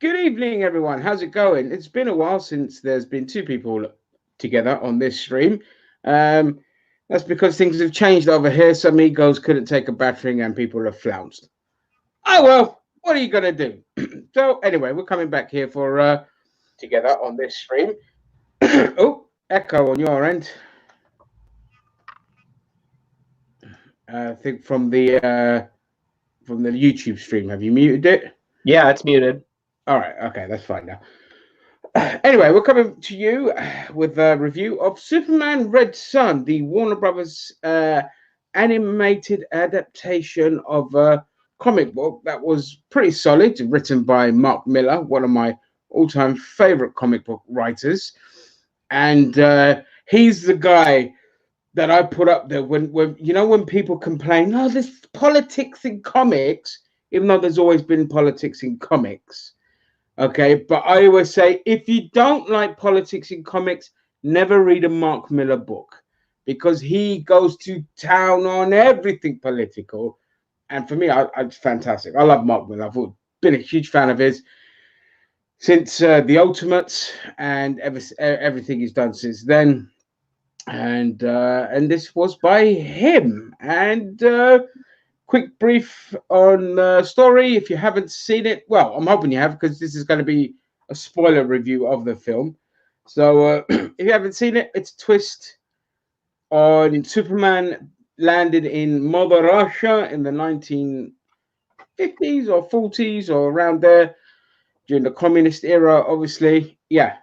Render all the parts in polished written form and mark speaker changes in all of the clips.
Speaker 1: Good evening, everyone. How's it going? It's been a while since there's been two people together on this stream. Um, that's because things have changed over here. Some egos couldn't take a battering and people have flounced. Oh, well, what are you going to do? So, anyway, we're coming back here for together on this stream. Oh, echo on your end. I think from the YouTube stream. Have you muted it?
Speaker 2: Yeah, it's muted.
Speaker 1: All right. Okay, that's fine now. Anyway, we're coming to you with a review of Superman Red Sun, the Warner Brothers animated adaptation of a comic book that was pretty solid, written by Mark Miller, one of my all-time favorite comic book writers. And he's the guy that I put up there when people complain, oh, there's politics in comics, even though there's always been politics in comics. Okay, but I always say if you don't like politics in comics, never read a Mark Miller book because he goes to town on everything political. And for me, it's fantastic. I love Mark Miller. I've been a huge fan of his since the Ultimates and everything he's done since then. And this was by him. And quick brief on the story. If you haven't seen it, well, I'm hoping you have because this is going to be a spoiler review of the film. So if you haven't seen it, it's a twist on Superman landed in Mother Russia in the 1950s or 40s or around there during the communist era, obviously. Yeah.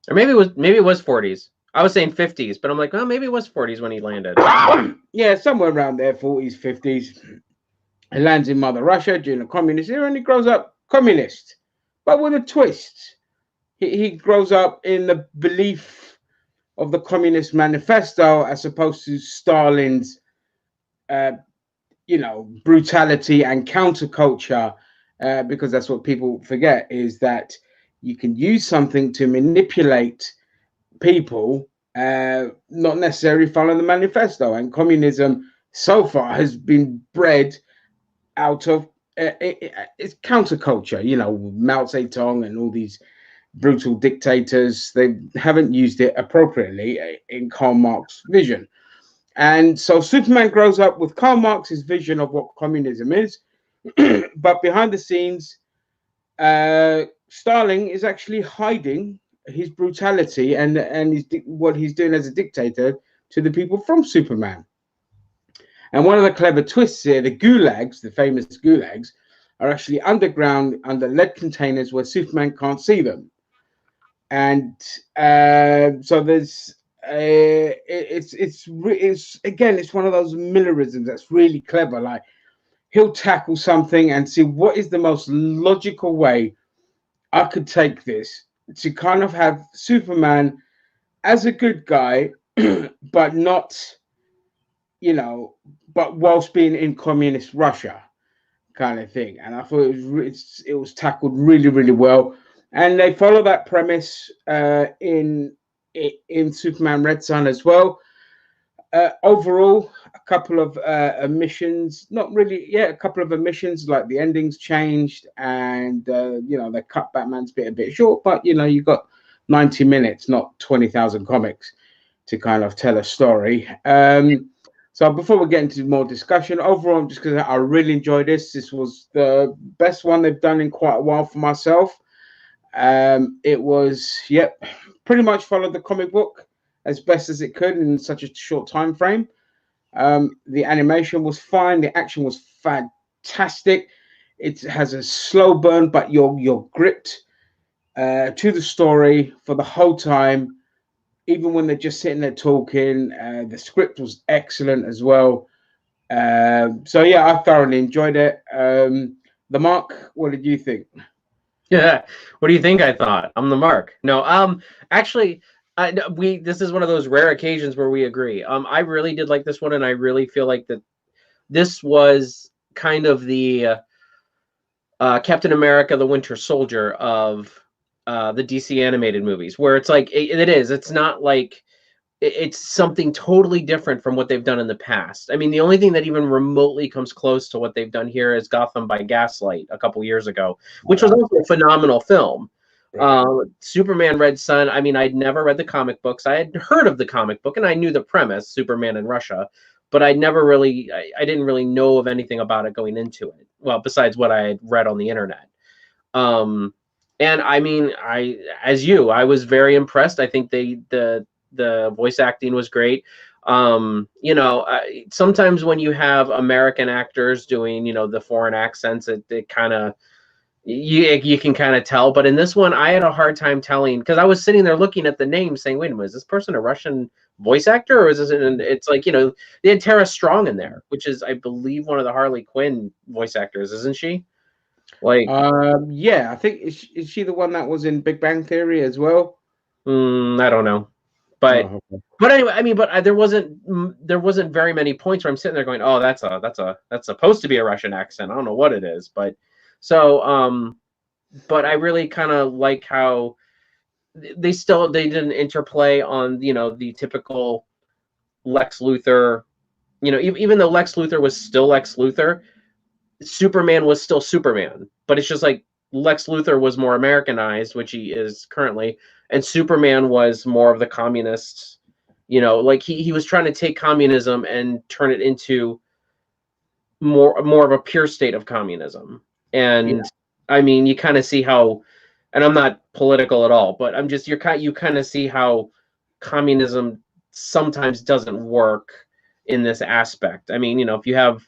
Speaker 2: Or maybe it was 40s. I was saying 50s, but I'm like, oh, maybe it was 40s when he landed.
Speaker 1: Yeah, somewhere around there, 40s, 50s. He lands in Mother Russia during the communist era and he grows up communist, but with a twist. He grows up in the belief of the Communist Manifesto as opposed to Stalin's, brutality and counterculture, because that's what people forget is that you can use something to manipulate people, not necessarily follow the manifesto. And communism so far has been bred out of it's counterculture. Mao Zedong and all these brutal dictators, they haven't used it appropriately in Karl Marx's vision. And so Superman grows up with Karl Marx's vision of what communism is, but behind the scenes, Stalin is actually hiding his brutality and what he's doing as a dictator to the people from Superman. And one of the clever twists here, the gulags, the famous gulags, are actually underground under lead containers where Superman can't see them. And so there's it's one of those Millerisms that's really clever. Like he'll tackle something and see what is the most logical way I could take this to kind of have Superman as a good guy, but not, but whilst being in communist Russia, kind of thing. And I thought it was tackled really, really well. And they follow that premise in Superman Red Sun as well. Overall, a couple of omissions, not really, yeah, a couple of omissions, like the endings changed and, they cut Batman's bit a bit short, but, you got 90 minutes, not 20,000 comics to kind of tell a story. So before we get into more discussion, overall, just because I really enjoyed this. This was the best one they've done in quite a while for myself. It was, pretty much followed the comic book as best as it could in such a short time frame. The animation was fine. The action was fantastic. It has a slow burn, but you're gripped to the story for the whole time. Even when they're just sitting there talking, the script was excellent as well. So yeah, I thoroughly enjoyed it. The Mark, what did you think?
Speaker 2: Yeah, what do you think I thought? I'm the Mark. No, actually, this is one of those rare occasions where we agree. I really did like this one, and I really feel like that this was kind of the Captain America: The Winter Soldier of the DC animated movies, where it's like it's not like it's something totally different from what they've done in the past. I mean, the only thing that even remotely comes close to what they've done here is Gotham by Gaslight a couple years ago, which was also a phenomenal film.
Speaker 1: Right.
Speaker 2: Superman Red Sun. I mean, I'd never read the comic books. I had heard of the comic book and I knew the premise, Superman in Russia, but I never really, I didn't really know of anything about it going into it. Well, besides what I had read on the internet. And I mean, I was very impressed. I think the voice acting was great. Sometimes when you have American actors doing, the foreign accents, it kind of you can kind of tell. But in this one, I had a hard time telling because I was sitting there looking at the name, saying, "Wait a minute, is this person a Russian voice actor, or is this?" And it's like they had Tara Strong in there, which is, I believe, one of the Harley Quinn voice actors, isn't she? Like,
Speaker 1: Yeah, I think is she the one that was in Big Bang Theory as well?
Speaker 2: I don't know, but
Speaker 1: Oh, okay.
Speaker 2: but anyway, I mean, but there wasn't very many points where I'm sitting there going, "Oh, that's supposed to be a Russian accent. I don't know what it is," but so but I really kind of like how they did an interplay on the typical Lex Luthor. Even though Lex Luthor was still Lex Luthor, Superman was still Superman, but it's just like Lex Luthor was more Americanized, which he is currently, and Superman was more of the communist. Like he was trying to take communism and turn it into more of a pure state of communism.
Speaker 1: Yeah,
Speaker 2: And I mean, you kind of see how, and I'm not political at all, but you kind of see how communism sometimes doesn't work in this aspect. I mean, if you have,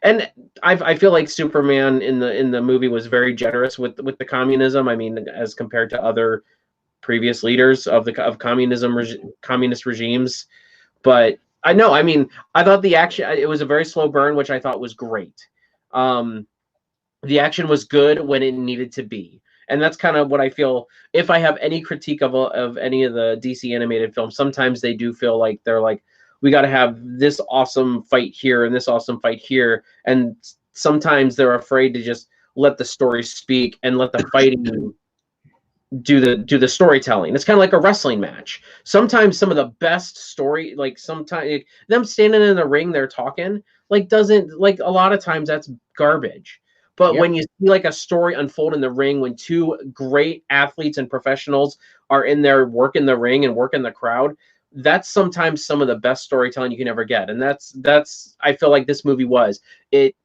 Speaker 2: and I feel like Superman in the movie was very generous with the communism. I mean, as compared to other previous leaders of communist regimes. But I know, I mean, I thought the action, it was a very slow burn, which I thought was great. The action was good when it needed to be. And that's kind of what I feel. If I have any critique of any of the DC animated films, sometimes they do feel like they're like, we got to have this awesome fight here and this awesome fight here. And sometimes they're afraid to just let the story speak and let the fighting do the storytelling. It's kind of like a wrestling match. Sometimes some of the best story, like sometimes them standing in the ring, they're talking, like doesn't, like a lot of times that's garbage. But
Speaker 1: yep,
Speaker 2: when you see like a story unfold in the ring, when two great athletes and professionals are in there working the ring and working the crowd, that's sometimes some of the best storytelling you can ever get. And that's I feel like this movie was. It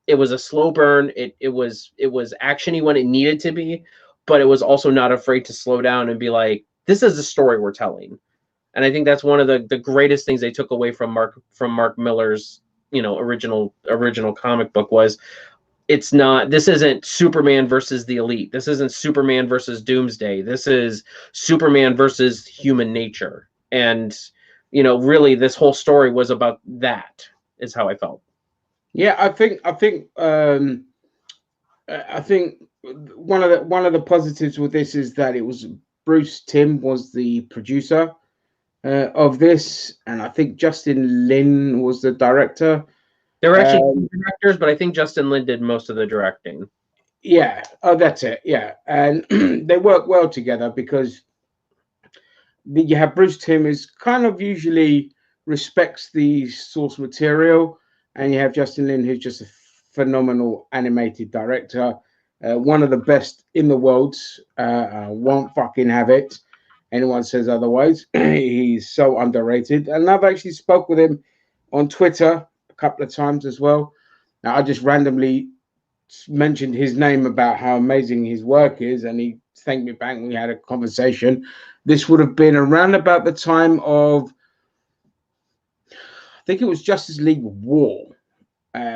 Speaker 2: was a slow burn. It was actiony when it needed to be, but it was also not afraid to slow down and be like, this is the story we're telling. And I think that's one of the greatest things they took away from Mark Miller's original comic book was, this isn't Superman versus the Elite. This isn't Superman versus Doomsday. This is Superman versus human nature. And really this whole story was about that, is how I felt.
Speaker 1: yeah. I think one of the positives with this is that it was Bruce Timm was the producer of this, and I think Justin Lin was the director.
Speaker 2: There were actually
Speaker 1: Um,
Speaker 2: two directors, but I think Justin Lin did most of the directing.
Speaker 1: yeah, oh, that's it. Yeah, and they work well together because you have Bruce Timm, who's kind of usually respects the source material, and you have Justin Lin, who's just a phenomenal animated director, one of the best in the world. Won't fucking have it. Anyone says otherwise, he's so underrated. And I've actually spoke with him on Twitter a couple of times as well. Now, I just randomly mentioned his name about how amazing his work is, and he thanked me back. We had a conversation. This would have been around about the time of, I think it was Justice League War,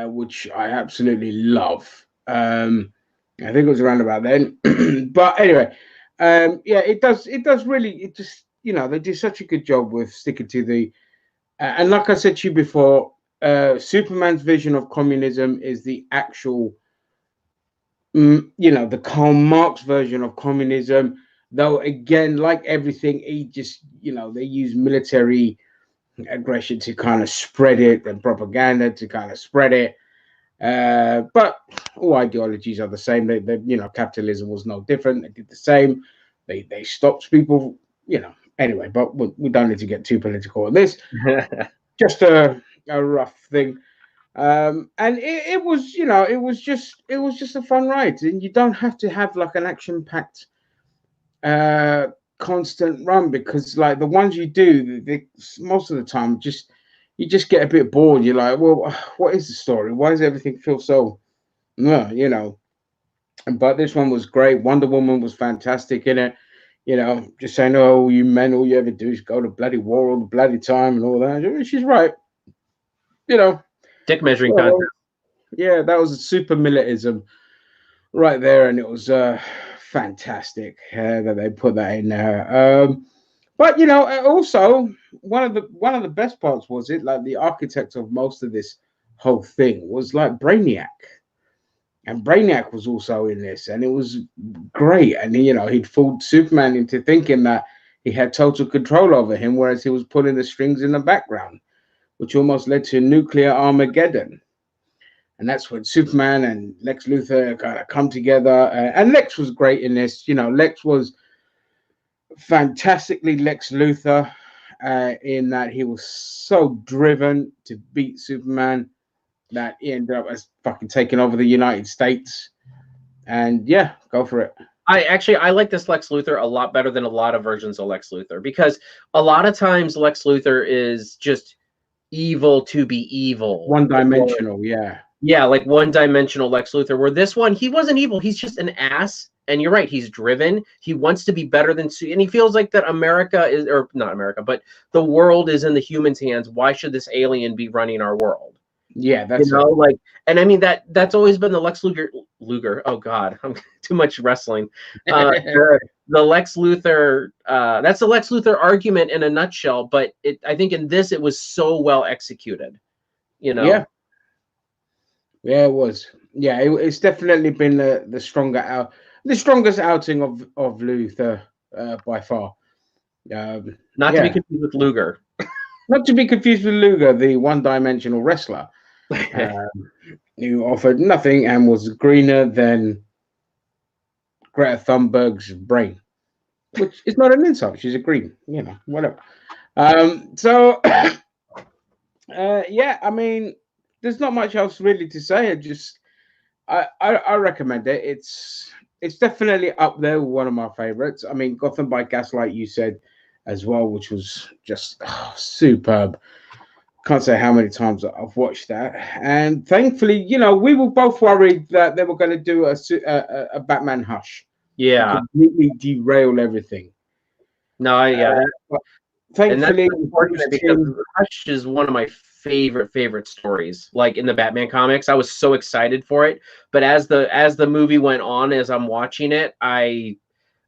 Speaker 1: which I absolutely love. I think it was around about then. But anyway, yeah, it does really, it just, they do such a good job with sticking to the, and like I said to you before, Superman's vision of communism is the actual, the Karl Marx version of communism. Though again, like everything, he just, they use military aggression to kind of spread it and propaganda to kind of spread it. But all ideologies are the same. Capitalism was no different. They did the same. They stopped people, Anyway, but we don't need to get too political on this. Just a rough thing. And it was, you know, it was just a fun ride, and you don't have to have like an action packed uh constant run, because like the ones you do, most of the time just you just get a bit bored. You're like, well, what is the story? Why does everything feel so, you know? But this one was great. Wonder Woman was fantastic in it. You know, just saying, oh, you men, all you ever do is go to bloody war all the bloody time and all that. I mean, she's right. You know,
Speaker 2: Dick measuring
Speaker 1: well,
Speaker 2: contest.
Speaker 1: yeah, that was a super militism right there, and it was fantastic that they put that in there. But you know, also one of the best parts was it like the architect of most of this whole thing was like Brainiac, and Brainiac was also in this, and it was great. And you know, he'd fooled Superman into thinking that he had total control over him, whereas he was pulling the strings in the background, which almost led to nuclear Armageddon. And that's when Superman and Lex Luthor kind of come together. And Lex was great in this. You know, Lex was fantastically Lex Luthor, in that he was so driven to beat Superman that he ended up as fucking taking over the United States. And yeah, go for it.
Speaker 2: I like this Lex Luthor a lot better than a lot of versions of Lex Luthor, because a lot of times Lex Luthor is just evil to be evil.
Speaker 1: One dimensional, yeah.
Speaker 2: Yeah, like one-dimensional Lex Luthor, where this one, he wasn't evil. He's just an ass. And you're right, he's driven. He wants to be better than, and he feels like that America is, or not America, but the world is in the humans' hands. Why should this alien be running our world?
Speaker 1: Yeah, that's
Speaker 2: like, and I mean that's always been the Lex Luger. Oh God, I'm too much wrestling. The Lex Luthor. That's the Lex Luthor argument in a nutshell. But I think in this it was so well executed. You know.
Speaker 1: Yeah. Yeah, it was. Yeah, it's definitely been the strongest outing of Luther by far.
Speaker 2: Not to be confused with Luger.
Speaker 1: Not to be confused with Luger, the one-dimensional wrestler, who offered nothing and was greener than Greta Thunberg's brain, which is not an insult. She's a green, you know, whatever. So, yeah, I mean, there's not much else really to say. I recommend it. It's definitely up there with one of my favorites. I mean, Gotham by Gaslight, you said as well, which was just superb. Can't say how many times I've watched that. And thankfully, you know, we were both worried that they were going to do a Batman Hush.
Speaker 2: Yeah,
Speaker 1: completely derail everything.
Speaker 2: No, yeah.
Speaker 1: Thankfully,
Speaker 2: because Hush is one of my favorite stories. Like in the Batman comics, I was so excited for it. But as the movie went on, as I'm watching it, I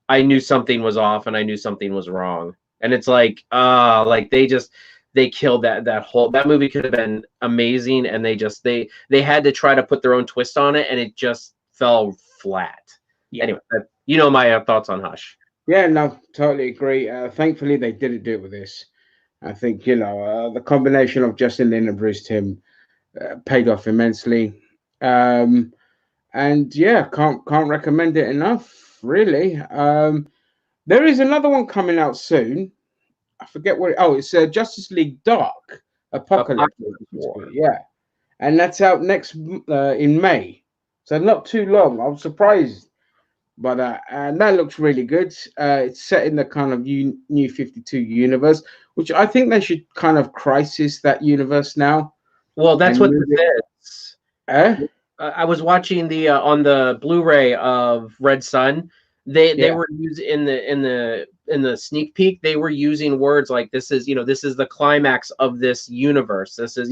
Speaker 2: knew something was off, and I knew something was wrong. And it's like they killed that movie. Could have been amazing, and they had to try to put their own twist on it, and it just fell flat. Yeah. Anyway, you know my thoughts on Hush.
Speaker 1: Yeah, no, totally agree. Thankfully, they didn't do it with this. I think, you know, the combination of Justin Lin and Bruce Timm paid off immensely. And yeah, can't recommend it enough, really. There is another one coming out soon. I forget what. It's Justice League Dark Apocalypse. Yeah, and that's out next in May, so not too long. I'm surprised. But and that looks really good. It's set in the kind of New 52 universe, which I think they should kind of crisis that universe now.
Speaker 2: Well, that's what this is. I was watching the on the Blu-ray of Red Sun. They were using in the sneak peek. They were using words like this is the climax of this universe. This is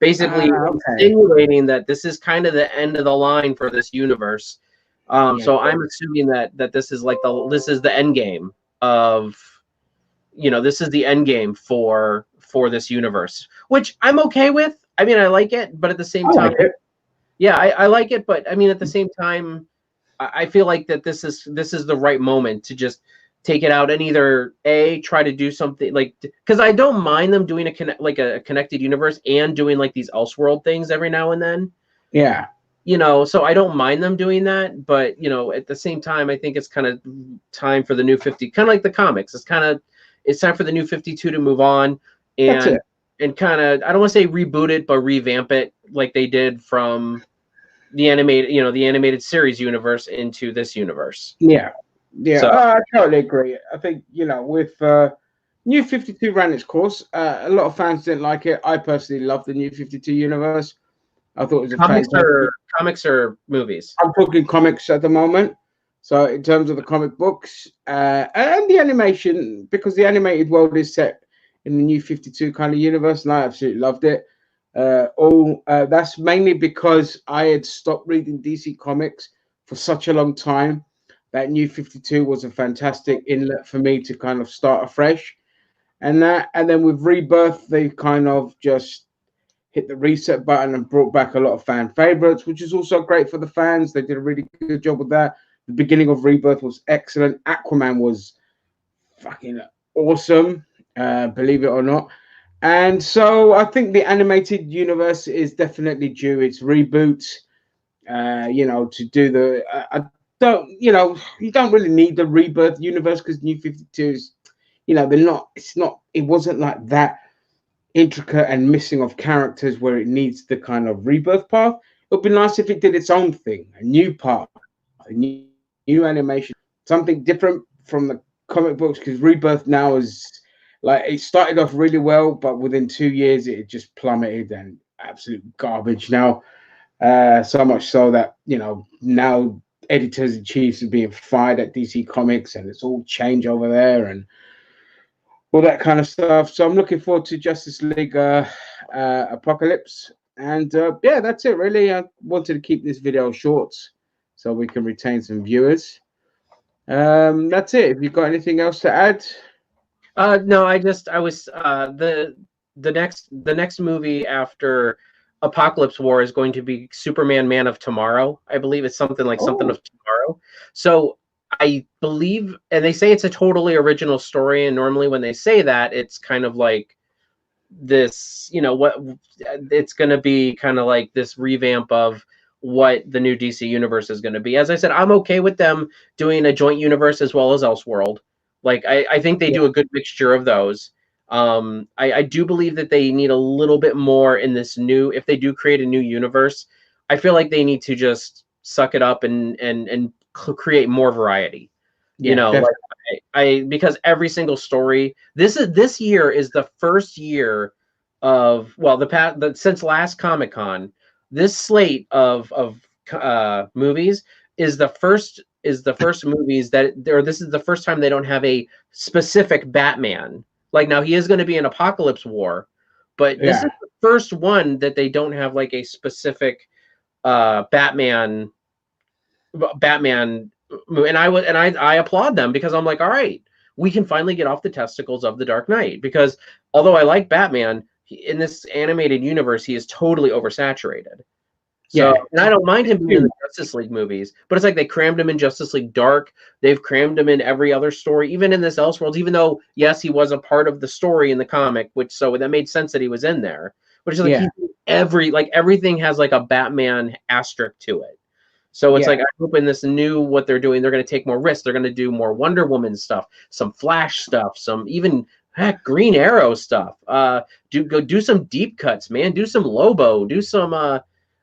Speaker 2: basically insinuating that this is kind of the end of the line for this universe. So I'm assuming that this is like this is the end game of, this is the end game for this universe, which I'm okay with. I mean, I like it, but at the same time, I like it, but I mean, at the same time, I feel like that this is the right moment to just take it out and either try to do something like, because I don't mind them doing a connected universe and doing like these Elseworld things every now and then.
Speaker 1: Yeah.
Speaker 2: So I don't mind them doing that, but at the same time, I think it's kind of time for the new 50, kind of like the comics. It's kind of, it's time for the New 52 to move on
Speaker 1: That's
Speaker 2: and
Speaker 1: it.
Speaker 2: kind of, I don't want to say reboot it, but revamp it like they did from the animated, the animated series universe into this universe.
Speaker 1: Yeah. Yeah,
Speaker 2: So
Speaker 1: I totally agree. I think, with New 52 ran its course. A lot of fans didn't like it. I personally love the New 52 universe. I thought it was a
Speaker 2: comics
Speaker 1: fantastic.
Speaker 2: or comics or movies.
Speaker 1: I'm talking comics at the moment. So in terms of the comic books and the animation, because the animated world is set in the New 52 kind of universe, and I absolutely loved it. That's mainly because I had stopped reading DC comics for such a long time that New 52 was a fantastic inlet for me to kind of start afresh. And then with Rebirth, they kind of just hit the reset button and brought back a lot of fan favorites, which is also great for the fans. They did a really good job with that. The beginning of Rebirth was excellent. Aquaman was fucking awesome, believe it or not. And so I think the animated universe is definitely due its reboot. To do the I don't, you don't really need the Rebirth universe because New 52's, they're not. It's not. It wasn't like that intricate and missing of characters where it needs the kind of rebirth path. It would be nice if it did its own thing, a new path, a new animation, something different from the comic books. Because Rebirth now is like it started off really well, but within 2 years it just plummeted and absolute garbage now. So much so that now editors and chiefs are being fired at DC Comics, and it's all change over there and all that kind of stuff. So I'm looking forward to Justice League Apocalypse. And yeah, that's it really. I wanted to keep this video short so we can retain some viewers. That's it. Have you got anything else to add?
Speaker 2: No, I was the next movie after Apocalypse War is going to be Superman Man of Tomorrow. I believe it's something like Something
Speaker 1: Oh,
Speaker 2: of Tomorrow. So I believe, and they say it's a totally original story, and normally when they say that, it's kind of like this, what it's going to be kind of like this revamp of what the new DC universe is going to be. As I said, I'm okay with them doing a joint universe as well as Elseworld. Like I think they
Speaker 1: yeah,
Speaker 2: do a good mixture of those. I do believe that they need a little bit more in this new. If they do create a new universe, I feel like they need to just suck it up and create more variety.
Speaker 1: yeah,
Speaker 2: Like
Speaker 1: definitely.
Speaker 2: because every single story, this year is the first year of, well, since last Comic-Con, this slate of movies is the first movies that, or this is the first time they don't have a specific Batman. Like, now he is going to be in Apocalypse War, but this
Speaker 1: Yeah,
Speaker 2: is the first one that they don't have like a specific Batman movie. And I applaud them, because I'm like, all right, we can finally get off the testicles of the Dark Knight, because although I like Batman, in this animated universe he is totally oversaturated. So,
Speaker 1: yeah.
Speaker 2: and I don't mind him being in
Speaker 1: Too
Speaker 2: the Justice League movies, but it's like they crammed him in Justice League Dark. They've crammed him in every other story, even in this Elseworlds, even though, yes, he was a part of the story in the comic, which, so that made sense that he was in there. But it's just like
Speaker 1: Yeah,
Speaker 2: everything has like a Batman asterisk to it. So it's
Speaker 1: yeah,
Speaker 2: like, I hope in this new, what they're doing, they're going to take more risks. They're going to do more Wonder Woman stuff, some Flash stuff, some even Green Arrow stuff. Do some deep cuts, man. Do some Lobo. Do some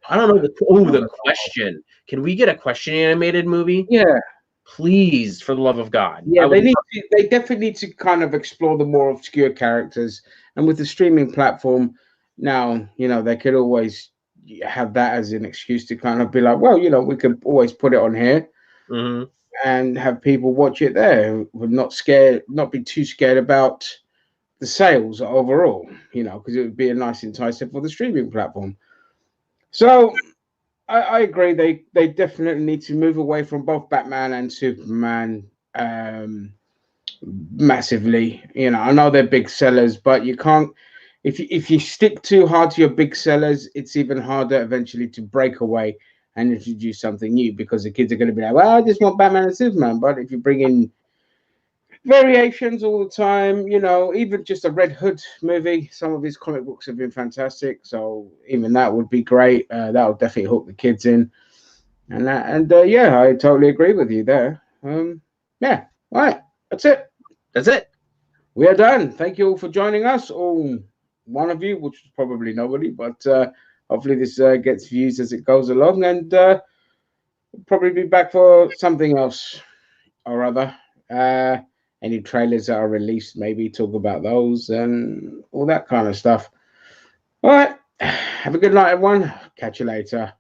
Speaker 2: I don't know. The Question. Can we get a Question animated movie,
Speaker 1: yeah.
Speaker 2: please? For the love of God,
Speaker 1: Yeah,
Speaker 2: I would.
Speaker 1: they definitely need to kind of explore the more obscure characters. And with the streaming platform now, they could always have that as an excuse to kind of be like, well, we could always put it on here
Speaker 2: Mm-hmm.
Speaker 1: and have people watch it there who would not be too scared about the sales overall, because it would be a nice enticer for the streaming platform. So I agree. They definitely need to move away from both Batman and Superman. Massively. I know they're big sellers, but you can't. If you stick too hard to your big sellers, it's even harder eventually to break away and introduce something new, because the kids are going to be like, "Well, I just want Batman and Superman." But if you bring in variations all the time, even just a Red Hood movie, some of his comic books have been fantastic. So even that would be great. That would definitely hook the kids in. And yeah, I totally agree with you there. Yeah, all right, that's it.
Speaker 2: That's it.
Speaker 1: we are done. Thank you all for joining us. All one of you, which is probably nobody, but hopefully this gets views as it goes along, and we'll probably be back for something else or other. Any trailers that are released, maybe talk about those and all that kind of stuff. All right. Have a good night, everyone. Catch you later.